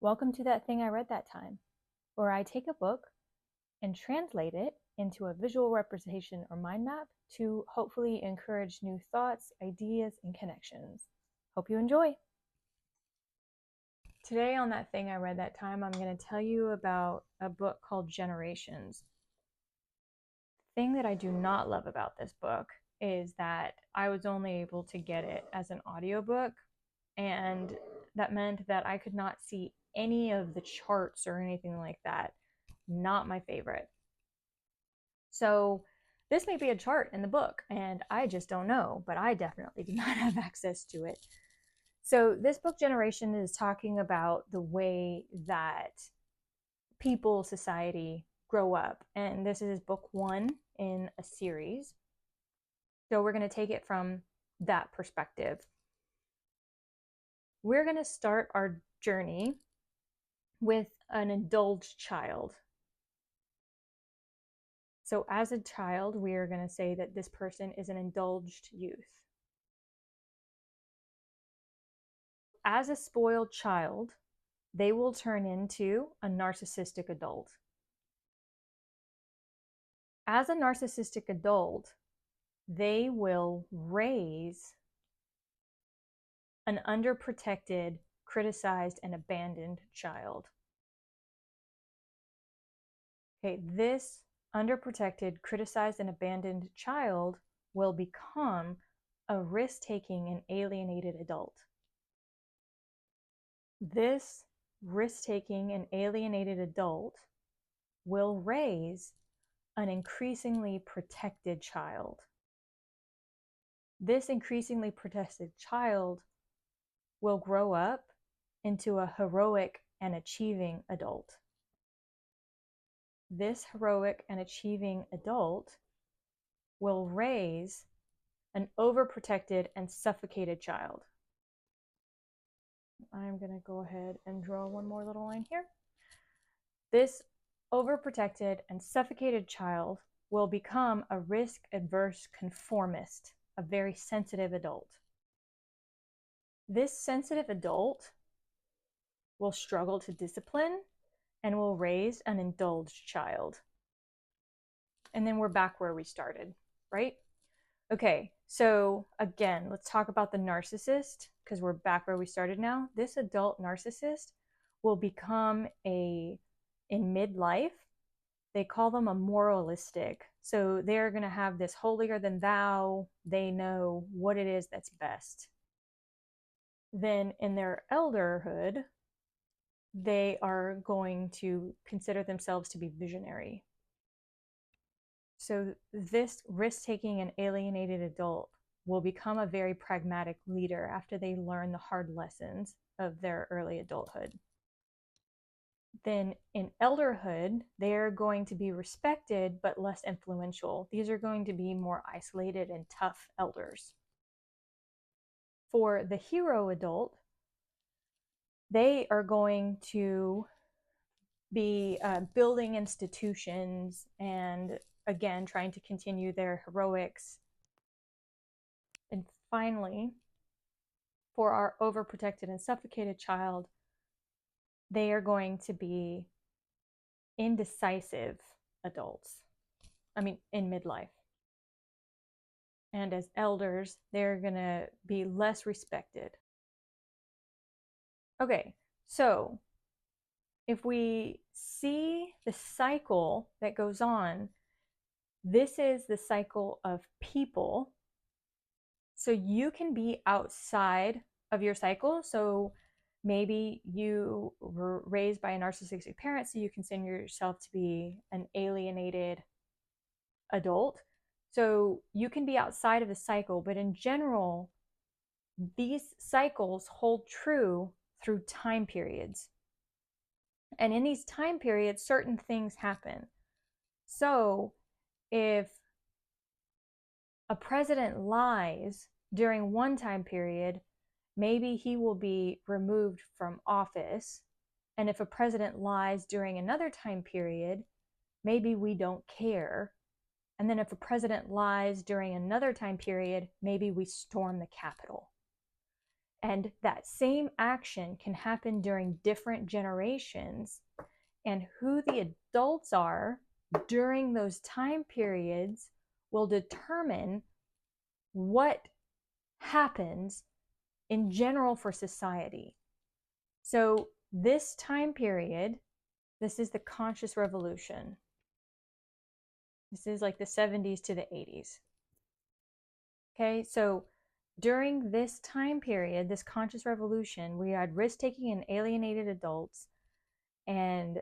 Welcome to That Thing I Read That Time, where I take a book and translate it into a visual representation or mind map to hopefully encourage new thoughts, ideas, and connections. Hope you enjoy. Today on That Thing I Read That Time, I'm going to tell you about a book called Generations. The thing that I do not love about this book is that I was only able to get it as an audiobook, and that meant that I could not see any of the charts or anything like that. Not my favorite. So this may be a chart in the book, and I just don't know, but I definitely do not have access to it. So this book, Generation, is talking about the way that people, society grow up, and this is book one in a series. So we're going to take it from that perspective. We're going to start our journey with an indulged child. So as a child, we are going to say that this person is an indulged youth. As a spoiled child, they will turn into a narcissistic adult. As a narcissistic adult, they will raise an underprotected, criticized, and abandoned child. Okay, this underprotected, criticized, and abandoned child will become a risk-taking and alienated adult. This risk-taking and alienated adult will raise an increasingly protected child. This increasingly protected child will grow up into a heroic and achieving adult. This heroic and achieving adult will raise an overprotected and suffocated child. I'm going to go ahead and draw one more little line here. This overprotected and suffocated child will become a risk-averse conformist, a very sensitive adult. This sensitive adult will struggle to discipline and will raise an indulged child. And then we're back where we started, right? Okay, so again, let's talk about the narcissist, because we're back where we started now. This adult narcissist will become in midlife, they call them a moralistic. So they're going to have this holier than thou. They know what it is that's best. Then in their elderhood, they are going to consider themselves to be visionary. So this risk-taking and alienated adult will become a very pragmatic leader after they learn the hard lessons of their early adulthood. Then in elderhood, they're going to be respected but less influential. These are going to be more isolated and tough elders. For the hero adult, they are going to be building institutions and, again, trying to continue their heroics. And finally, for our overprotected and suffocated child, they are going to be indecisive adults. In midlife. And as elders, they're going to be less respected. Okay, so if we see the cycle that goes on, this is the cycle of people. So you can be outside of your cycle. So maybe you were raised by a narcissistic parent, so you consider yourself to be an alienated adult. So you can be outside of the cycle, but in general, these cycles hold true through time periods. And in these time periods, certain things happen. So if a president lies during one time period, maybe he will be removed from office. And if a president lies during another time period, maybe we don't care. And then if a president lies during another time period, maybe we storm the Capitol. And that same action can happen during different generations. And who the adults are during those time periods will determine what happens in general for society. So, this time period, this is the conscious revolution. This is like the 70s to the 80s. Okay, so during this time period, this conscious revolution, we had risk taking and alienated adults. And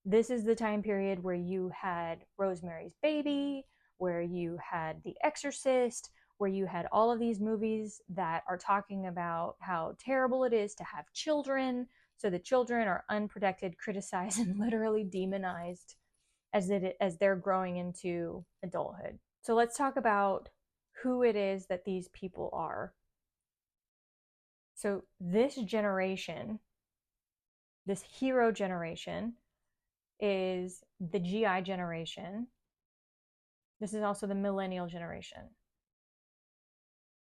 this is the time period where you had Rosemary's Baby, where you had The Exorcist, where you had all of these movies that are talking about how terrible it is to have children. So the children are unprotected, criticized, and literally demonized as they're growing into adulthood. So let's talk about who it is that these people are. So this generation, this hero generation, is the GI generation. This is also the millennial generation.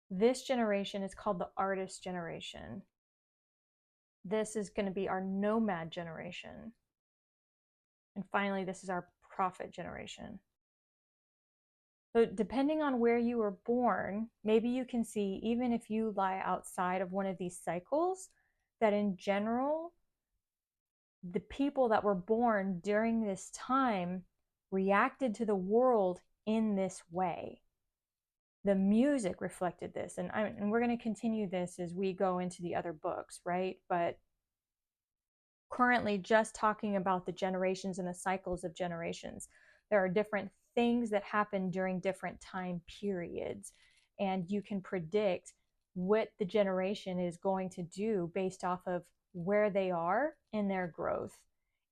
This generation is called the artist generation. This is going to be our nomad generation. And finally, this is our prophet generation. So depending on where you were born, maybe you can see, even if you lie outside of one of these cycles, that in general, the people that were born during this time reacted to the world in this way. The music reflected this, and we're going to continue this as we go into the other books, right? But currently, just talking about the generations and the cycles of generations, there are different things that happen during different time periods, and you can predict what the generation is going to do based off of where they are in their growth.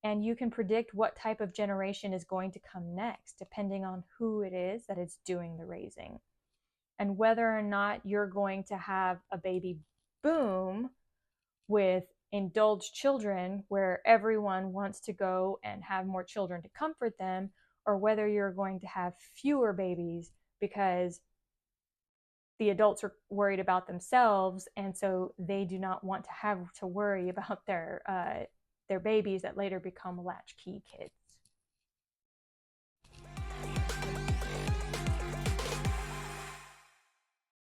And you can predict what type of generation is going to come next, depending on who it is that is doing the raising. And whether or not you're going to have a baby boom with indulged children where everyone wants to go and have more children to comfort them, or whether you're going to have fewer babies because the adults are worried about themselves, and so they do not want to have to worry about their babies that later become latchkey kids.